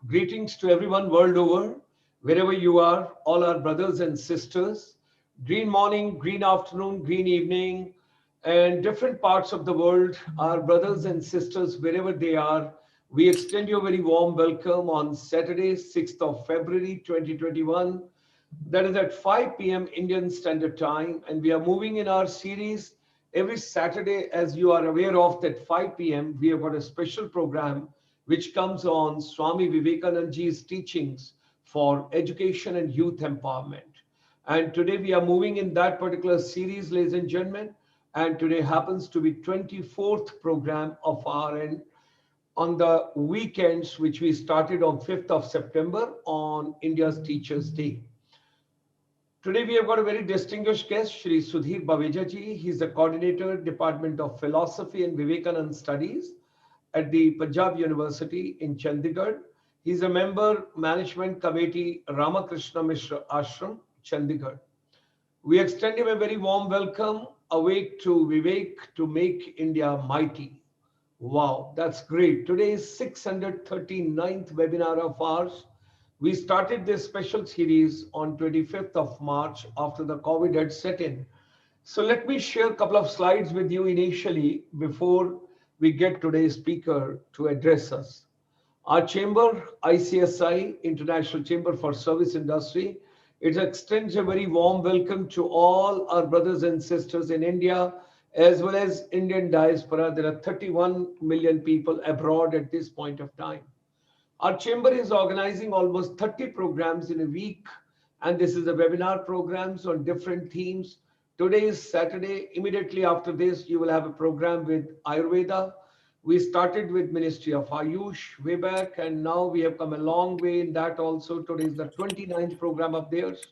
Greetings to everyone world over, wherever you are, all our brothers and sisters. Green morning, green afternoon, green evening, and different parts of the world, our brothers and sisters, wherever they are. We extend you a very warm welcome on Saturday, 6th of February 2021. That is at 5 p.m. Indian Standard Time. And we are moving in our series every Saturday, as you are aware of, that 5 p.m. we have got a special program which comes on Swami Vivekananda's teachings for education and youth empowerment. And today we are moving in that particular series, ladies and gentlemen. And today happens to be 24th program of our end on the weekends, which we started on 5th of September on India's Teachers' Day. Today we have got a very distinguished guest, Shri Sudhir Baveja ji. He's the coordinator, Department of Philosophy and Vivekananda Studies at the Punjab University in Chandigarh. He's a member management committee, Ramakrishna Mishra Ashram, Chandigarh. We extend him a very warm welcome. Awake to Vivek to make India mighty. Wow, that's great. Today is 639th webinar of ours. We started this special series on 25th of March after the COVID had set in. So let me share a couple of slides with you initially before we get today's speaker to address us. Our chamber, ICSI, International Chamber for Service Industry, it extends a very warm welcome to all our brothers and sisters in India, as well as Indian diaspora. There are 31 million people abroad at this point of time. Our chamber is organizing almost 30 programs in a week, and this is a webinar programs on different themes. Today is Saturday. Immediately after this, you will have a program with Ayurveda. We started with Ministry of Ayush way back, and now we have come a long way in that also. Today is the 29th program of theirs.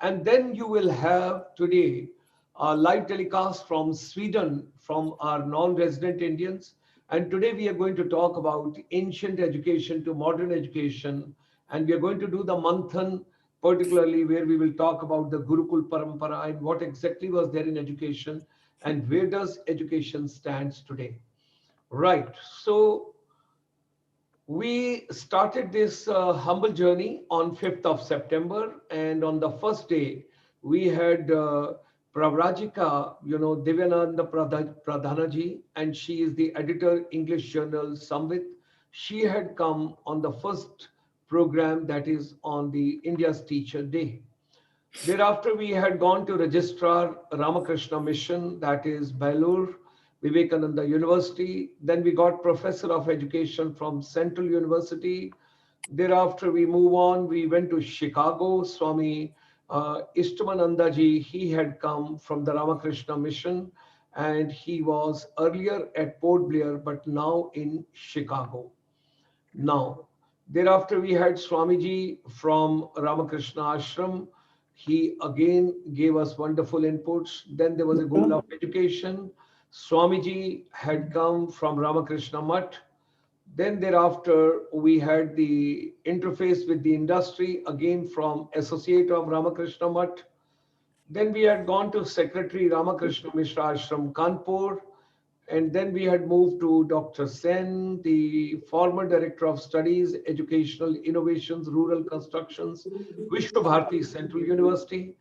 And then you will have today a live telecast from Sweden from our non-resident Indians. And today we are going to talk about ancient education to modern education. And we are going to do the Manthan, particularly where we will talk about the Gurukul Parampara and what exactly was there in education and where does education stands today. Right. So we started this humble journey on 5th of September. And on the first day, we had Pravrajika, Divyananda Pradhanaji, and she is the editor, English journal Samvit. She had come on the first program, that is on the India's Teacher Day. Thereafter, we had gone to Registrar Ramakrishna Mission, that is Belur, Vivekananda University. Then we got Professor of Education from Central University. Thereafter, we move on. We went to Chicago. Swami Ishtamanandaji, he had come from the Ramakrishna Mission, and he was earlier at Port Blair, but now in Chicago. Now, thereafter, we had Swamiji from Ramakrishna Ashram. He again gave us wonderful inputs. Then there was a goal of education. Swamiji had come from Ramakrishna Mutt. Then thereafter, we had the interface with the industry, again from Associate of Ramakrishna Mutt. Then we had gone to Secretary Ramakrishna Mishra Ashram, Kanpur. And then we had moved to Dr. Sen, the former Director of Studies, Educational Innovations, Rural Constructions, Vishwabharati Central University.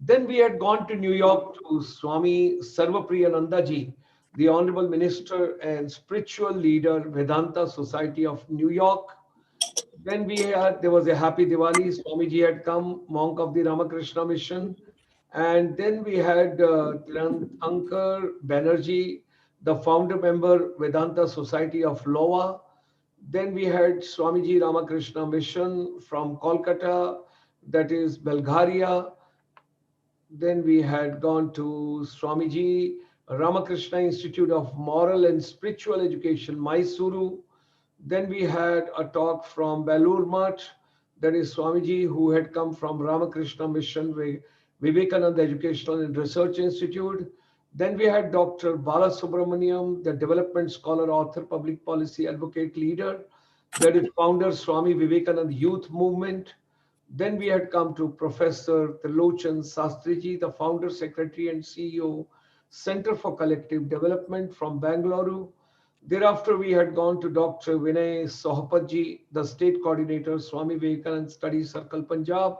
Then we had gone to New York to Swami Sarvapriyanandaji, the Honorable Minister and Spiritual Leader, Vedanta Society of New York. Then there was a Happy Diwali. Swamiji had come, monk of the Ramakrishna Mission. And then we had Tirthankar Banerjee, the founder member, Vedanta Society of Iowa. Then we had Swamiji Ramakrishna Mission from Kolkata, that is Bulgaria. Then we had gone to Swamiji Ramakrishna Institute of Moral and Spiritual Education, Mysuru. Then we had a talk from Belur Mutt, that is Swamiji, who had come from Ramakrishna Mission, Vivekananda Educational and Research Institute. Then we had Dr. Bala Subramaniam, the development scholar, author, public policy advocate, leader, that is founder, Swami Vivekananda Youth Movement. Then we had come to Professor Trilochan Sastriji, the founder, secretary, and CEO, Center for Collective Development from Bangalore. Thereafter, we had gone to Dr. Vinay Sohapatji, the state coordinator, Swami Vivekananda Study Circle, Punjab.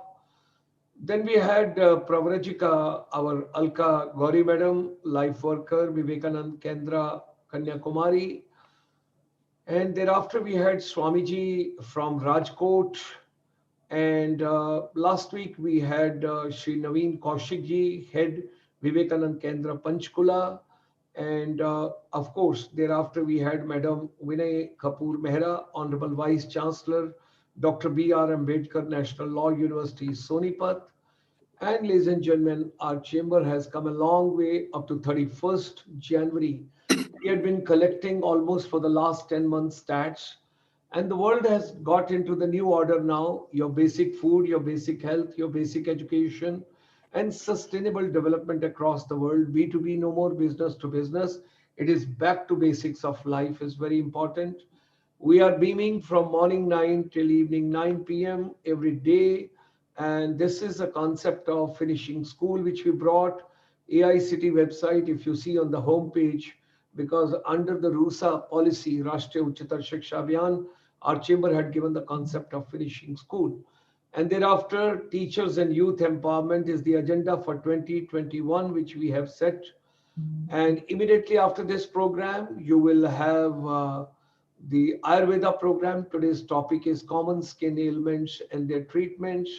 Then we had Pravrajika, our Alka Gauri Madam, life worker, Vivekanand Kendra, Kanyakumari. And thereafter, we had Swamiji from Rajkot. And last week, we had Sri Naveen Kaushikji, head Vivekanand Kendra Panchkula. And of course, thereafter, we had Madam Vinay Kapoor Mehra, Honorable Vice Chancellor, Dr. B.R. Ambedkar National Law University, Sonipat. And ladies and gentlemen, our chamber has come a long way up to 31st January. We had been collecting almost for the last 10 months stats, and the world has got into the new order now. Your basic food, your basic health, your basic education, and sustainable development across the world. B2B, no more business to business. It is back to basics of life is very important. We are beaming from morning 9 till evening 9 p.m. every day. And this is a concept of finishing school, which we brought AICT website. If you see on the home page, because under the RUSA policy, Rashtriya Uchitar Shiksha Abhiyan, our chamber had given the concept of finishing school. And thereafter, teachers and youth empowerment is the agenda for 2021, which we have set. And immediately after this program, you will have the Ayurveda program. Today's topic is common skin ailments and their treatments.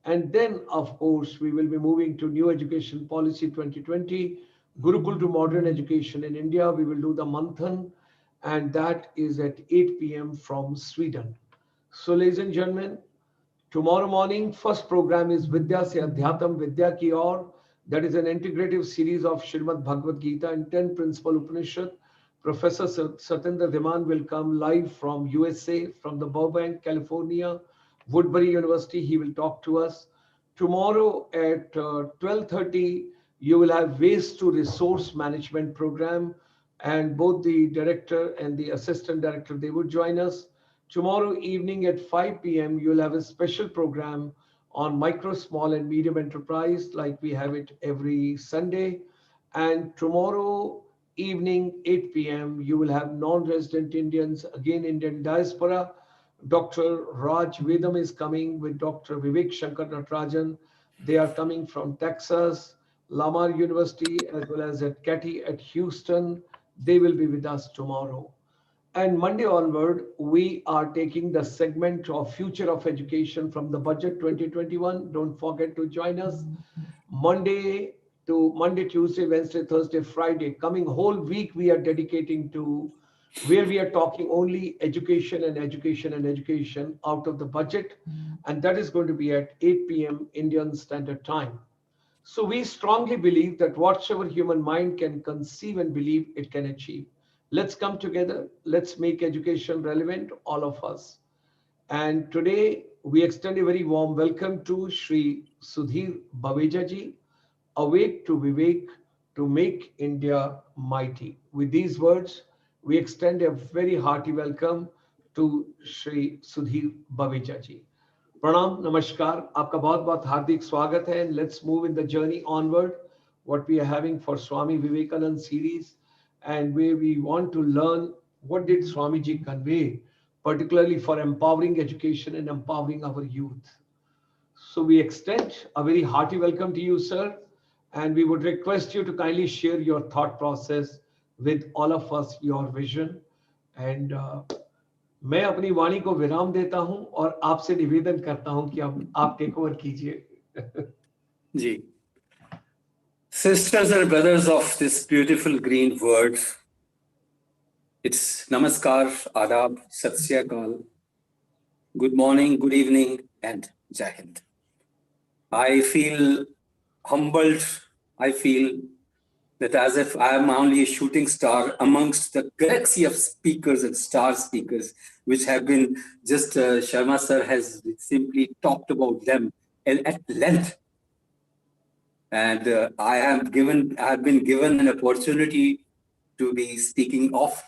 And then, of course, we will be moving to New Education Policy 2020, Gurukul to Modern Education in India. We will do the Manthan, and that is at 8 p.m. from Sweden. So, ladies and gentlemen, tomorrow morning, first program is Vidya Se Adhyatam Vidya Ki Aur. That is an integrative series of Srimad Bhagavad Gita and 10 principal Upanishad. Professor Satendra Dhiman will come live from USA, from the Burbank, California, Woodbury University. He will talk to us. Tomorrow at 12:30, you will have Waste to Resource Management program, and both the director and the assistant director, they would join us. Tomorrow evening at 5 p.m., you'll have a special program on micro, small, and medium enterprise, like we have it every Sunday. And tomorrow evening, 8 p.m., you will have non-resident Indians, again Indian diaspora. Dr. Raj Vedam is coming with Dr. Vivek Shankar Natarajan. They are coming from Texas, Lamar University, as well as at Catty at Houston. They will be with us tomorrow. And Monday onward, we are taking the segment of Future of Education from the Budget 2021. Don't forget to join us. Monday, Tuesday, Wednesday, Thursday, Friday, coming whole week we are dedicating to where we are talking only education and education and education out of the budget. And that is going to be at 8 p.m. Indian Standard Time. So we strongly believe that whatsoever human mind can conceive and believe, it can achieve. Let's come together. Let's make education relevant, all of us. And today we extend a very warm welcome to Sri Sudhir Baweja ji, Awake to Vivek to make India mighty. With these words, we extend a very hearty welcome to Sri Sudhir Baweja ji. Pranam, Namaskar, आपका बहुत बहुत हार्दिक स्वागत है, and let's move in the journey onward. What we are having for Swami Vivekananda series, and where we want to learn what did Swamiji convey, particularly for empowering education and empowering our youth. So we extend a very hearty welcome to you, sir, and we would request you to kindly share your thought process with all of us, your vision. And मैं अपनी वाणी को विराम देता हूं और आपसे निवेदन करता हूं कि आप टेक ओवर कीजिए जी sisters and brothers of this beautiful green world, it's namaskar, adab, sat sri akal, good morning, good evening, and jai hind. I feel humbled. I feel that as if I am only a shooting star amongst the galaxy of speakers and star speakers, which have been just, Sharma sir has simply talked about them at length. And I have been given an opportunity to be speaking of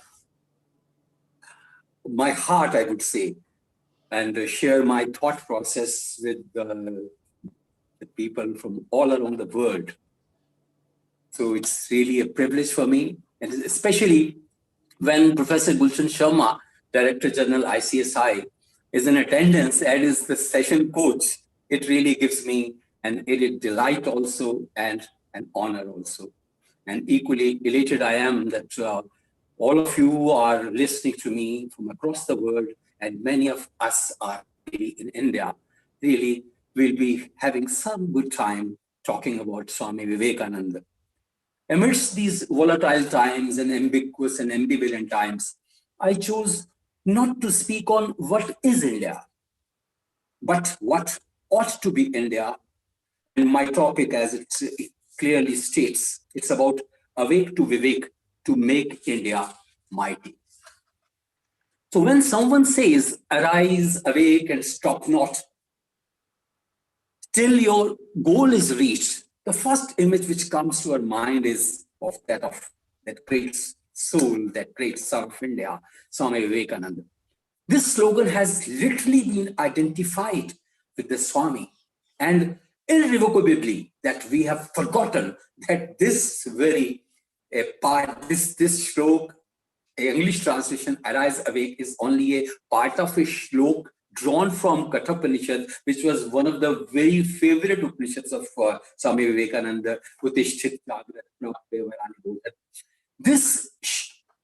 my heart, I would say, and share my thought process with the people from all around the world. So it's really a privilege for me, and especially when Professor Gulshan Sharma, Director General ICSI, is in attendance and is the session coach, it really gives me an added delight also and an honor also. And equally elated I am that all of you are listening to me from across the world, and many of us are really in India. Really, we'll be having some good time talking about Swami Vivekananda. Amidst these volatile times and ambiguous and ambivalent times, I chose not to speak on what is India, but what ought to be India. And my topic, as it clearly states, it's about awake to Vivek to make India mighty. So when someone says, arise, awake, and stop not, till your goal is reached, the first image which comes to our mind is of that great soul, that great son of India, Swami Vivekananda. This slogan has literally been identified with the Swami, and irrevocably that we have forgotten that this very part, this shlok, English translation, arise awake, is only a part of a shlok drawn from Kathopanishad, which was one of the very favorite Upanishads of Swami Vivekananda. This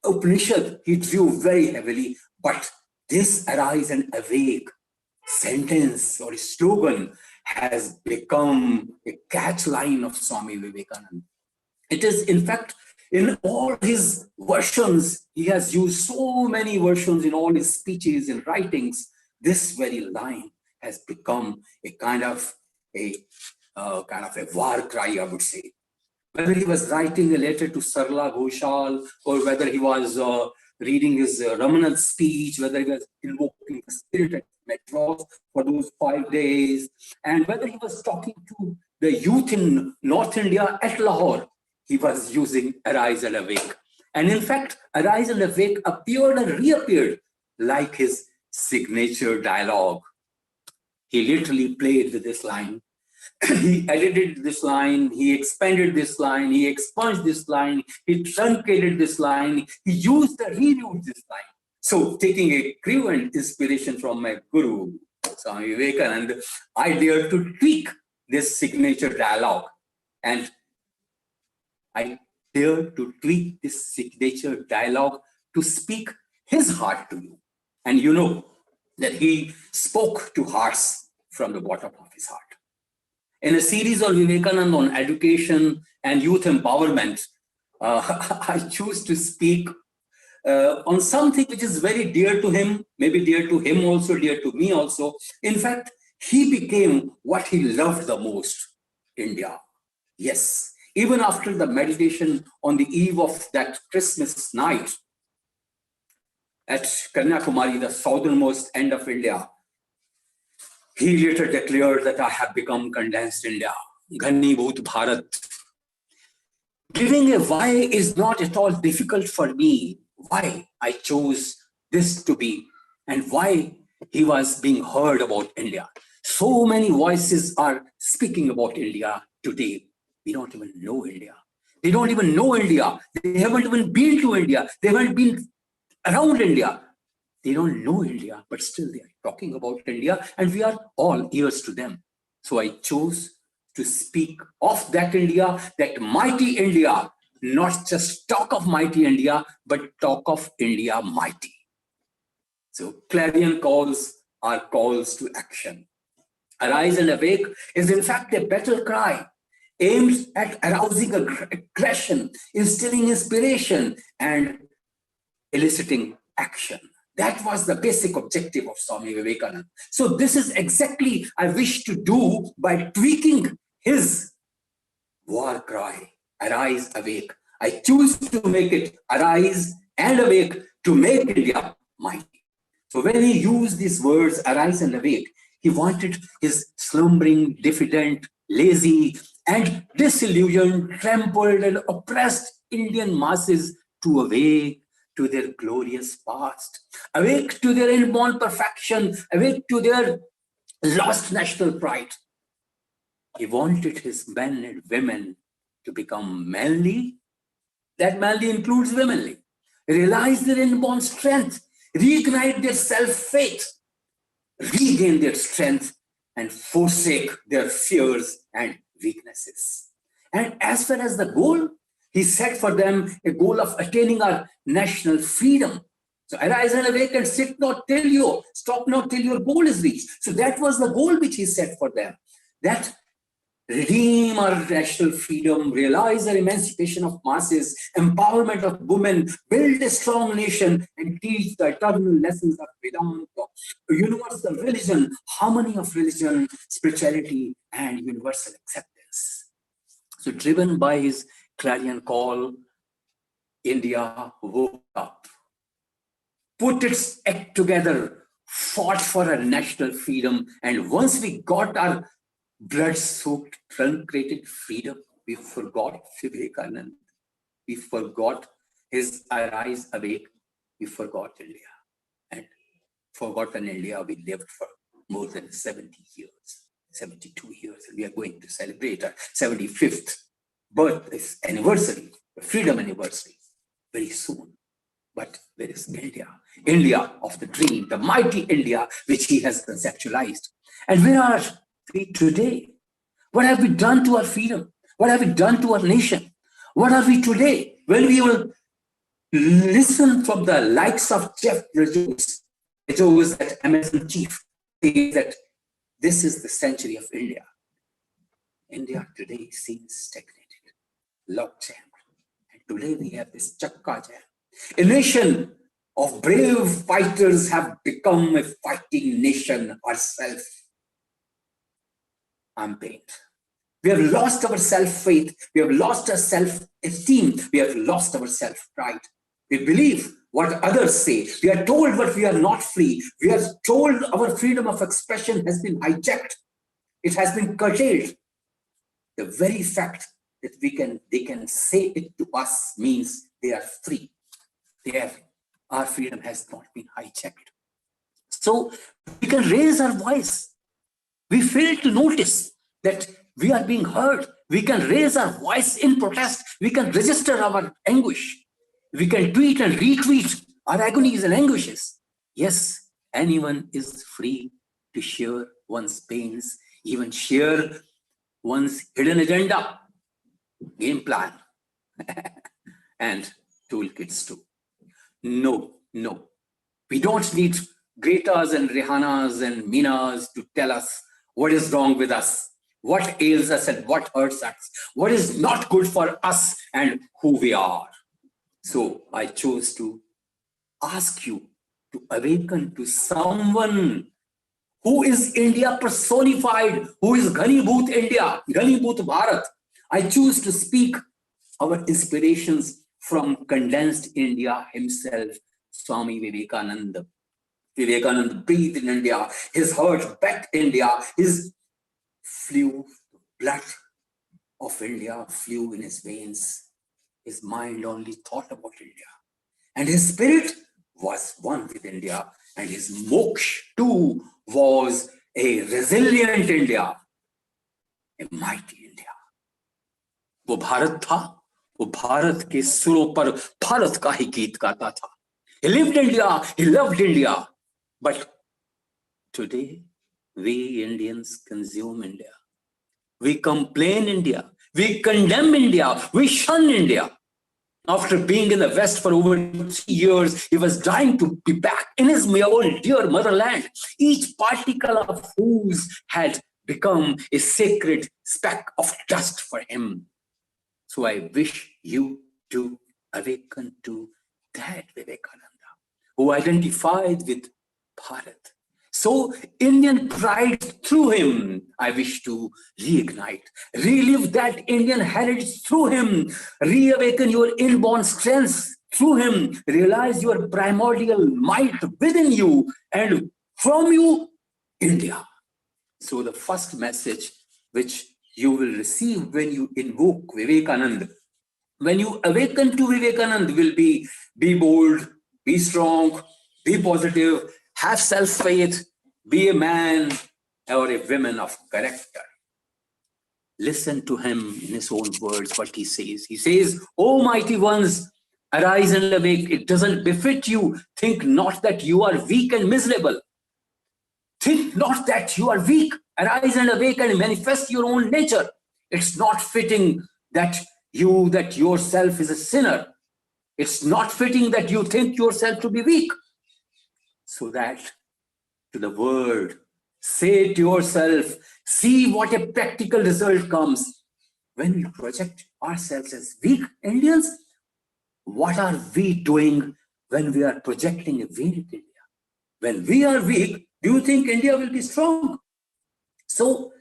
Upanishad he drew very heavily, but this arise and awake sentence or slogan has become a catchline of Swami Vivekananda. It is, in fact, in all his versions, he has used so many versions in all his speeches and writings. This very line has become a kind of a war cry, I would say. Whether he was writing a letter to Sarla Ghoshal, or whether he was reading his Ramanand speech, whether he was invoking the spirit at Madras for those 5 days, and whether he was talking to the youth in North India at Lahore, he was using arise and awake. And in fact, arise and awake appeared and reappeared like his signature dialogue. He literally played with this line. He edited this line, he expanded this line, he expunged this line, he truncated this line, he used and reused this line. So, taking a cue and inspiration from my guru, Swami Vivekananda, I dared to tweak this signature dialogue, and I dare to tweak this signature dialogue to speak his heart to you. And you know that he spoke to hearts from the bottom of his heart. In a series of Vivekananda on education and youth empowerment, I choose to speak on something which is very dear to him, maybe dear to him also, dear to me also. In fact, he became what he loved the most, India. Yes, even after the meditation on the eve of that Christmas night at Kanyakumari, the southernmost end of India, he later declared that I have become condensed India, Ghani Bhoot Bharat. Giving a why is not at all difficult for me. Why I chose this to be, and why he was being heard about India. So many voices are speaking about India today. We don't even know India. They don't even know India. They haven't even been to India. They haven't been around India. They don't know India, but still they are talking about India, and we are all ears to them. So I chose to speak of that India, that mighty India, not just talk of mighty India, but talk of India mighty. So clarion calls are calls to action. Arise and awake is in fact a battle cry aimed at arousing aggression, instilling inspiration, and eliciting action. That was the basic objective of Swami Vivekananda. So this is exactly I wish to do by tweaking his war cry, arise, awake. I choose to make it arise and awake to make India mighty. So when he used these words, arise and awake, he wanted his slumbering, diffident, lazy, and disillusioned, trampled, and oppressed Indian masses to awake to their glorious past, awake to their inborn perfection, awake to their lost national pride. He wanted his men and women to become manly. That manly includes womanly. realize their inborn strength, reignite their self-faith, regain their strength, and forsake their fears and weaknesses. And as far as the goal, he set for them a goal of attaining our national freedom. So arise and awake and sit not till you, stop not till your goal is reached. So that was the goal which he set for them. That redeem our national freedom, realize our emancipation of masses, empowerment of women, build a strong nation, and teach the eternal lessons of Vedanta, universal religion, harmony of religion, spirituality, and universal acceptance. So driven by his clarion call, India woke up, put its act together, fought for our national freedom, and once we got our blood-soaked, truncated freedom, we forgot Vivekananda. We forgot his arise, awake. We forgot India. And forgotten India, we lived for more than 70 years, 72 years. And we are going to celebrate our 75th birth anniversary, freedom anniversary, very soon. But where is India? India of the dream, the mighty India, which he has conceptualized. And where are we today? What have we done to our freedom? What have we done to our nation? What are we today? When we will listen from the likes of Jeff Bezos, that Amazon chief, say that this is the century of India. India today seems stagnated, lockjam. And today we have this chakka jam. A nation of brave fighters have become a fighting nation ourselves. I'm pained. We have lost our self-faith. We have lost our self-esteem. We have lost our self-pride. We believe what others say. We are told but we are not free. We are told our freedom of expression has been hijacked. It has been curtailed. The very fact that they can say it to us means they are free. Our freedom has not been hijacked. So we can raise our voice. We fail to notice that we are being heard. We can raise our voice in protest. We can register our anguish. We can tweet and retweet our agonies and anguishes. Yes, anyone is free to share one's pains, even share one's hidden agenda, game plan, and toolkits too. No. We don't need Gretas and Rihannas and Minas to tell us what is wrong with us, what ails us and what hurts us, what is not good for us and who we are. So I chose to ask you to awaken to someone who is India personified, who is Ghanibhoot India, Ghanibhoot Bharat. I choose to speak our inspirations from condensed India himself, Swami Vivekananda. Vivekananda breathed in India, his heart beat India, his blood of India flew in his veins. His mind only thought about India. And his spirit was one with India. And his moksha too was a resilient India, a mighty India. वो भारत था, वो भारत के सुरों पर भारत का ही गीत गाता था. He lived India, he loved India. But today, we Indians consume India. We complain India. We condemn India. We shun India. After being in the West for over 3 years, he was dying to be back in his own dear motherland, each particle of whose had become a sacred speck of dust for him. So I wish you to awaken to that Vivekananda, who identified with Bharat. So Indian pride through him, I wish to reignite, relive that Indian heritage through him, reawaken your inborn strength through him, realize your primordial might within you and from you, India. So the first message which you will receive when you invoke Vivekananda, when you awaken to Vivekananda, will be bold, be strong, be positive, have self-faith, be a man or a woman of character. Listen to him in his own words, what he says. He says, "O mighty ones, Arise and awake. It doesn't befit you. Think not that you are weak and miserable. Think not that you are weak. Arise and awake and manifest your own nature. It's not fitting that yourself is a sinner. It's not fitting that you think yourself to be weak. So that to the world, say to yourself, see what a practical result comes. When we project ourselves as weak Indians, what are we doing when we are projecting a weak India? When we are weak, do you think India will be strong? So,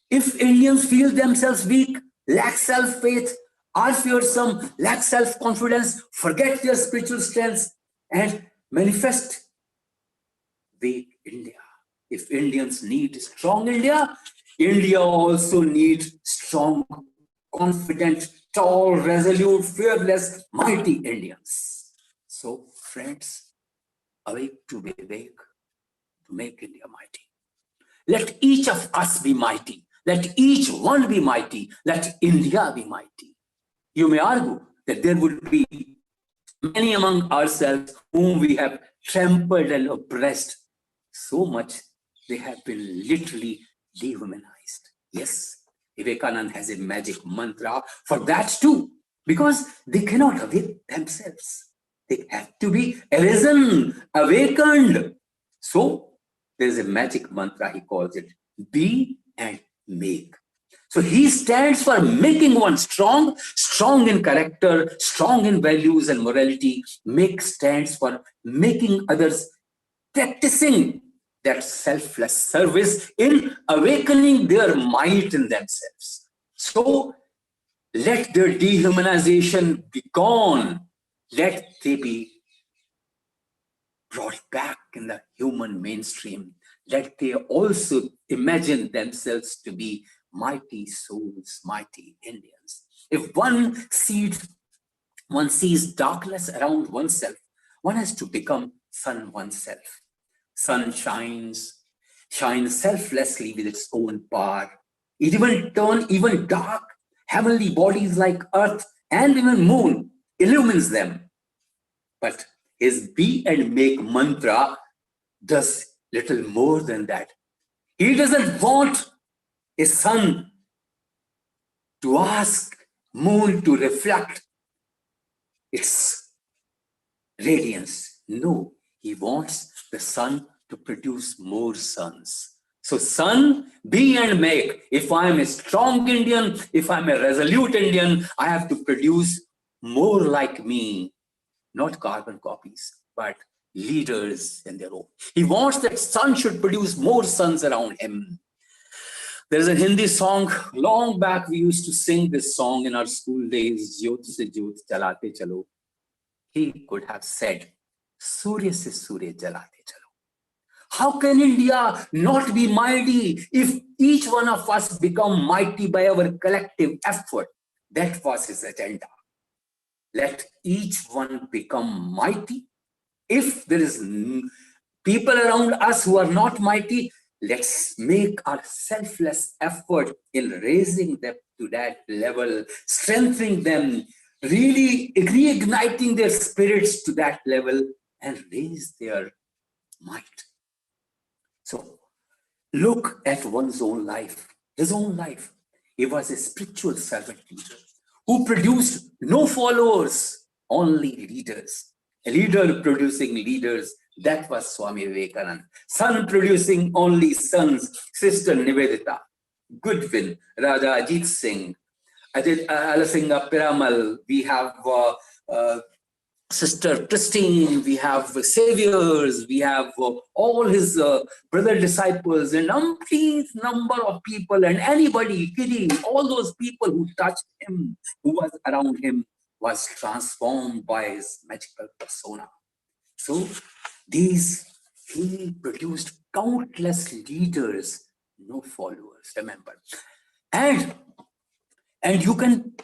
if Indians feel themselves weak, lack self-faith, are fearsome, lack self-confidence, forget their spiritual strengths, and manifest weak India. If Indians need strong India, India also needs strong, confident, tall, resolute, fearless, mighty Indians. So, friends, awake to be awake, to make India mighty. Let each of us be mighty. Let each one be mighty. Let India be mighty. You may argue that there would be many among ourselves whom we have trampled and oppressed so much they have been literally dehumanized. Yes, Vivekananda has a magic mantra for that too, because they cannot awake themselves. They have to be arisen, awakened. So there is a magic mantra, he calls it, be and make. So he stands for making one strong, strong in character, strong in values and morality. Make stands for making others practicing that selfless service in awakening their might in themselves. So let their dehumanization be gone. Let they be brought back in the human mainstream. Let they also imagine themselves to be mighty souls, mighty Indians. If one sees darkness around oneself, one has to become sun oneself. Sun shines selflessly with its own power. It will turn even dark, heavenly bodies like earth and even moon, illumines them. But his be and make mantra does little more than that. He doesn't want a sun to ask moon to reflect its radiance. No, he wants the sun to produce more suns. So sun, be and make. If I'm a strong Indian, if I'm a resolute Indian, I have to produce more like me, not carbon copies, but leaders in their own. He wants that sun should produce more suns around him. There's a Hindi song, long back we used to sing this song in our school days, Jyot se Jyot jalate chalo. He could have said, Surya se Surya jalate chalo. How can India not be mighty if each one of us become mighty by our collective effort? That was his agenda. Let each one become mighty. If there is people around us who are not mighty, let's make our selfless effort in raising them to that level, strengthening them, really reigniting their spirits to that level and raise their might. So look at one's own life, his own life. He was a spiritual servant leader who produced no followers, only leaders. A leader producing leaders, that was Swami Vivekananda. Son producing only sons, Sister Nivedita, Goodwin, Raja Ajit Singh, Alasinga Piramal, we have Sister Christine, we have saviors, we have all his brother disciples, and umpteen number of people, and anybody, kidding, all those people who touched him, who was around him, was transformed by his magical persona. So he produced countless leaders, no followers, remember. And you can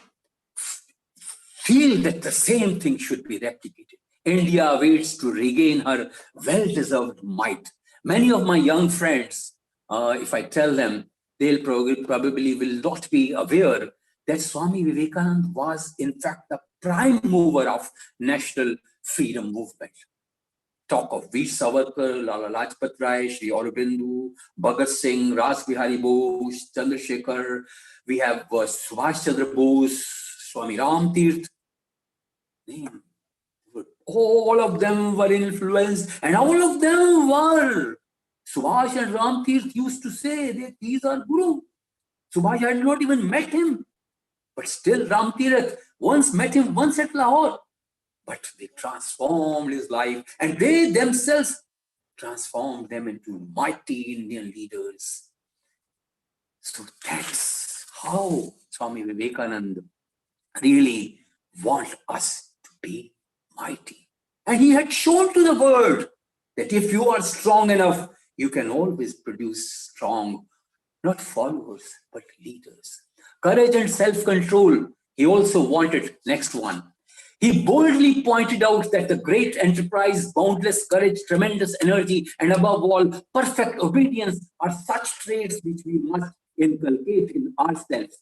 feel that the same thing should be replicated. India waits to regain her well-deserved might. Many of my young friends, if I tell them, they'll probably will not be aware that Swami Vivekananda was in fact the prime mover of national freedom movement. Talk of Veer Savarkar, Lala Lajpat Rai, Shri Aurobindo, Bhagat Singh, Ras Bihari Bose, Chandrasekhar. We have Subhash Chandra Bose, Swami Ram Tirth. All of them were influenced, and all of them were. Subhash and Ram Tirth used to say that these are Guru. Subhash had not even met him, but still Ram Tirth once met him once at Lahore. But they transformed his life, and they themselves transformed them into mighty Indian leaders. So that's how Swami Vivekananda really wants us to be mighty. And he had shown to the world that if you are strong enough, you can always produce strong, not followers, but leaders. Courage and self-control, he also wanted. Next one. He boldly pointed out that the great enterprise, boundless courage, tremendous energy, and above all, perfect obedience are such traits which we must inculcate in ourselves.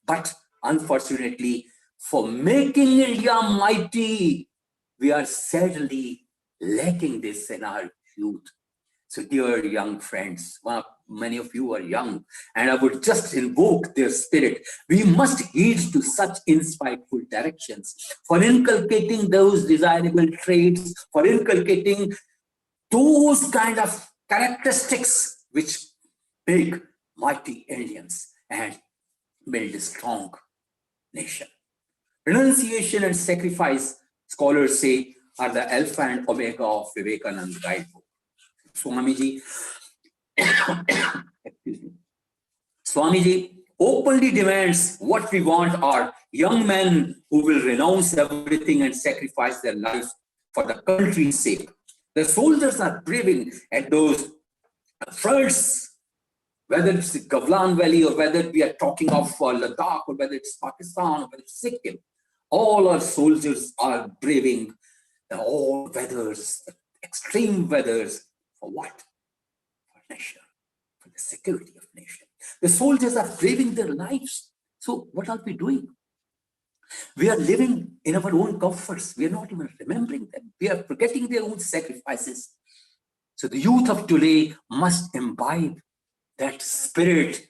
But unfortunately, for making India mighty, we are sadly lacking this in our youth. So dear young friends, many of you are young, and I would just invoke their spirit. We must heed to such insightful directions for inculcating those desirable traits, for inculcating those kind of characteristics which make mighty Indians and build a strong nation. Renunciation and sacrifice, scholars say, are the alpha and omega of Vivekananda guidebook. Swamiji, excuse me. Swamiji openly demands what we want are young men who will renounce everything and sacrifice their lives for the country's sake. The soldiers are braving at those fronts, whether it's the Gavlan Valley or whether we are talking of Ladakh or whether it's Pakistan or whether it's Sikkim. All our soldiers are braving all weathers, extreme weathers. For what? For nation, for the security of nation. The soldiers are braving their lives. So what are we doing? We are living in our own comforts. We are not even remembering them. We are forgetting their own sacrifices. So the youth of today must imbibe that spirit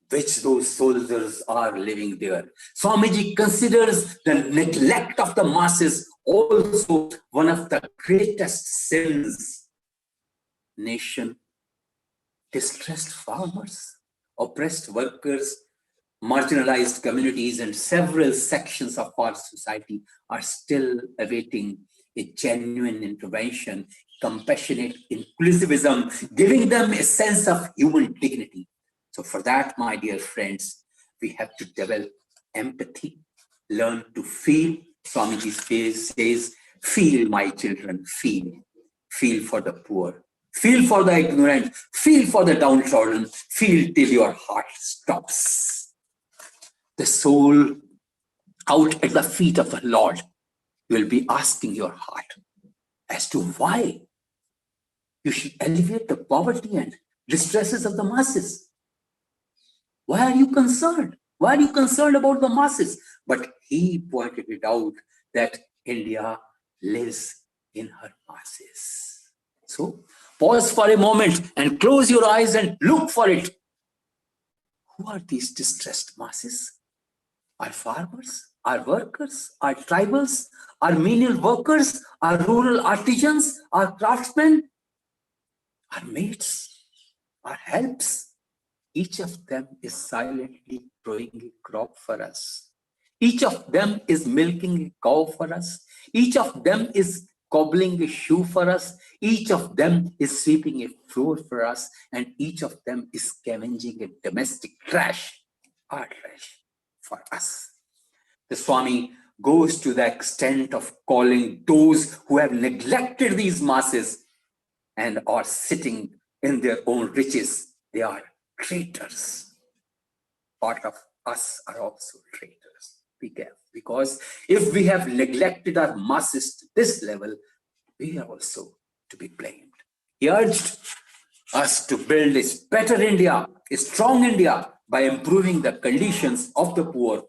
which those soldiers are living there. Swamiji considers the neglect of the masses also one of the greatest sins. Nation, distressed farmers, oppressed workers, marginalized communities, and several sections of our society are still awaiting a genuine intervention, compassionate inclusivism, giving them a sense of human dignity. So for that, my dear friends, we have to develop empathy, learn to feel. Swamiji says, feel, my children, feel. Feel for the poor. Feel for the ignorant, feel for the downtrodden, feel till your heart stops. The soul out at the feet of the Lord will be asking your heart as to why you should alleviate the poverty and distresses of the masses. Why are you concerned? Why are you concerned about the masses? But he pointed it out that India lives in her masses. So pause for a moment and close your eyes and look for it. Who are these distressed masses? Are farmers? Are workers? Are tribals? Are menial workers? Are rural artisans? Are craftsmen? Are maids? Are helps? Each of them is silently growing a crop for us. Each of them is milking a cow for us. Each of them is cobbling a shoe for us. Each of them is sweeping a floor for us. And each of them is scavenging a domestic trash, our trash, for us. The Swami goes to the extent of calling those who have neglected these masses and are sitting in their own riches. They are traitors. Part of us are also traitors. Be careful, because if we have neglected our masses to this level, we are also to be blamed. He urged us to build a better India, a strong India, by improving the conditions of the poor.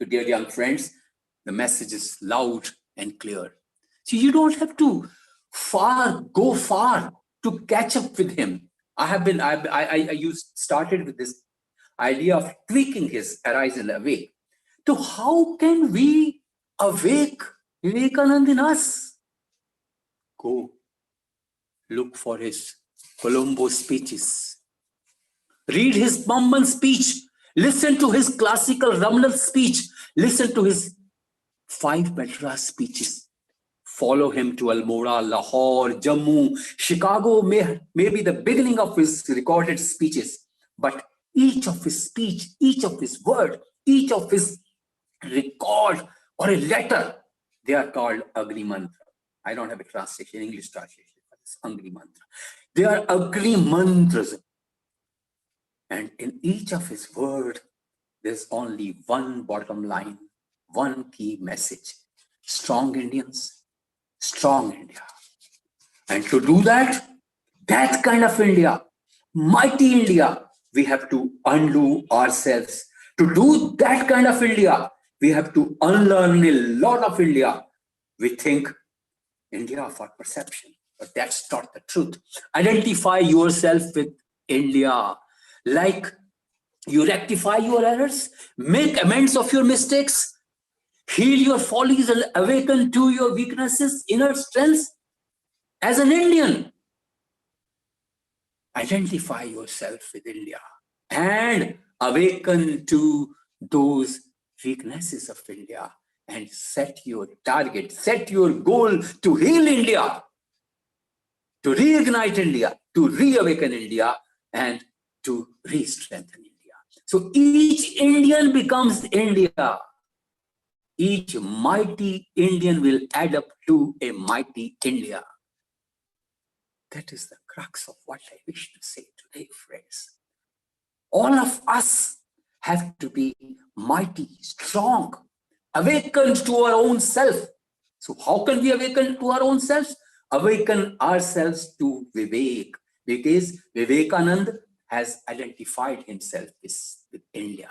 So dear young friends, The message is loud and clear. So you don't have to go far to catch up with him. I started with this idea of tweaking his arise and awake. So how can we awake Vivekananda in us? Go look for his Colombo speeches. Read his Bamban speech. Listen to his classical Ramnal speech. Listen to his 5 Madras speeches. Follow him to Almora, Lahore, Jammu, Chicago may be the beginning of his recorded speeches. But each of his speech, each of his word, each of his record or a letter, they are called Agni Mantra. I don't have a translation, English translation, but it's Agni Mantra. They are Agni Mantras. And in each of his words, there's only one bottom line, one key message. Strong Indians, strong India. And to do that kind of India, mighty India, we have to undo ourselves. To do that kind of India, we have to unlearn a lot of India. We think India of our perception, but that's not the truth. Identify yourself with India. Like you rectify your errors, make amends of your mistakes, heal your follies and awaken to your weaknesses, inner strengths. As an Indian, identify yourself with India and awaken to those weaknesses of India and set your target, set your goal to heal India, to reignite India, to reawaken India, and to re-strengthen India. So each Indian becomes India. Each mighty Indian will add up to a mighty India. That is the crux of what I wish to say today, friends. All of us have to be mighty, strong, awakened to our own self. So how can we awaken to our own selves? Awaken ourselves to Vivek, because Vivekananda has identified himself with India.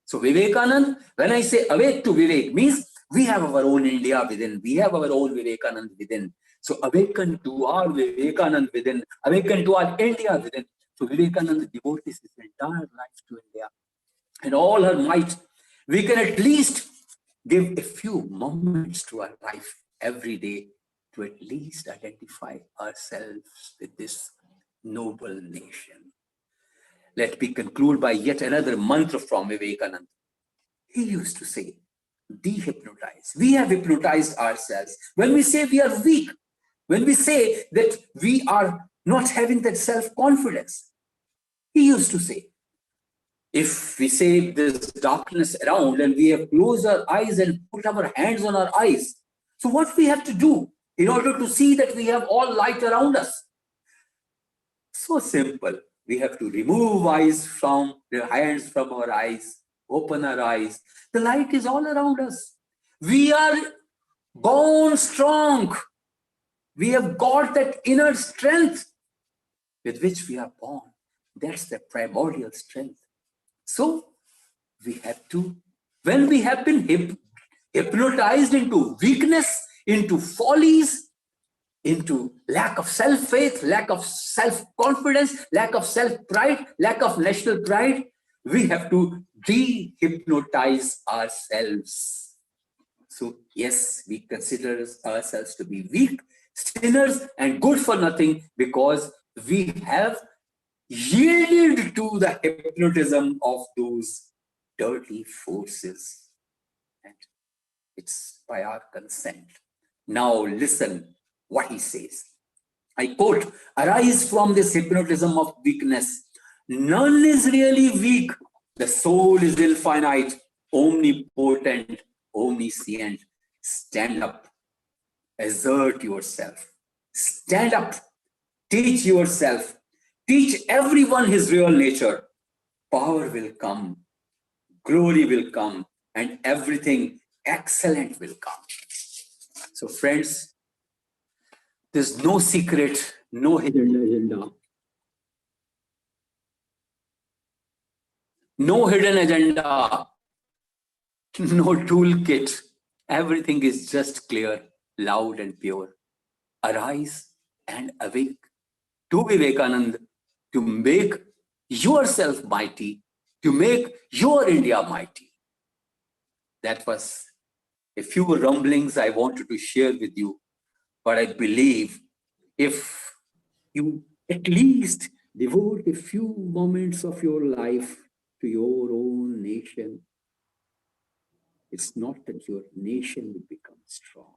So Vivekananda, when I say awake to Vivek, means we have our own India within, we have our own Vivekananda within. So awaken to our Vivekananda within, awaken to our India within. So Vivekananda devotes his entire life to India and all her might. We can at least give a few moments to our life every day to at least identify ourselves with this noble nation. Let me conclude by yet another mantra from Vivekananda. He used to say, dehypnotize. We have hypnotized ourselves. When we say we are weak, when we say that we are not having that self-confidence, he used to say, if we say there's darkness around and we have closed our eyes and put our hands on our eyes, so what we have to do in order to see that we have all light around us? So simple. We have to remove eyes from the hands from our eyes, open our eyes. The light is all around us. We are born strong. We have got that inner strength with which we are born. That's the primordial strength. So we have to, when we have been hypnotized into weakness, into follies, into lack of self-faith, lack of self-confidence, lack of self-pride, lack of national pride, we have to de-hypnotize ourselves. So yes, we consider ourselves to be weak, sinners, and good for nothing because we have yielded to the hypnotism of those dirty forces. And it's by our consent. Now listen what he says. I quote, arise from this hypnotism of weakness. None is really weak. The soul is infinite, omnipotent, omniscient. Stand up, assert yourself. Stand up, teach yourself. Teach everyone his real nature. Power will come, glory will come, and everything excellent will come. So friends, there's no secret, no hidden agenda. No hidden agenda, no toolkit, everything is just clear, loud and pure. Arise and awake to Vivekananda, to make yourself mighty, to make your India mighty. That was a few rumblings I wanted to share with you, but I believe if you at least devote a few moments of your life to your own nation, it's not that your nation will become strong.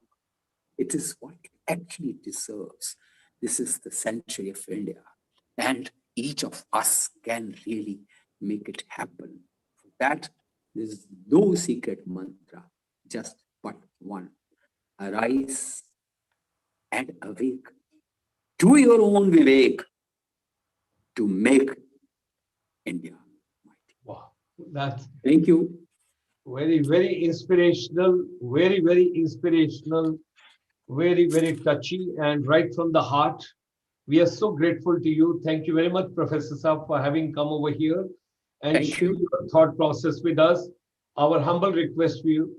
It is what it actually deserves. This is the century of India, and each of us can really make it happen. For that, there is no secret mantra, just but one. Arise and awake to your own Vivek to make India mighty. Wow, that's Thank you. very, very inspirational, very, very inspirational, very, very touchy, and right from the heart. We are so grateful to you. Thank you very much, Professor Saab, for having come over here and Thank share you. your thought process with us. Our humble request for you.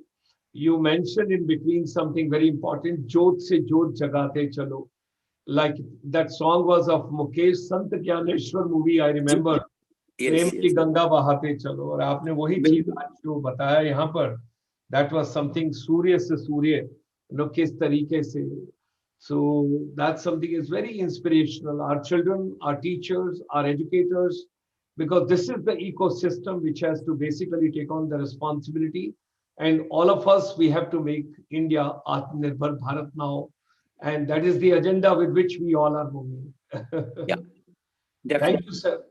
You mentioned in between something very important, Jot se Jot Jagate Chalo. Like that song was of Mukesh Sant Gyaneshwar movie, I remember. Prem Yes, की yes. Ganga बहाते चलो और आपने वही चीज बिल्कुल. आज जो बताया यहाँ पर दैट वाज समथिंग सूर्य से सूर्य किस तरीके से so that's something is very inspirational our children our teachers our educators because this is the ecosystem which has to basically take on the responsibility and all of us we have to make India Atmanirbhar Bharat now and that is the agenda with which we all are moving. Yeah, Thank you definitely. sir.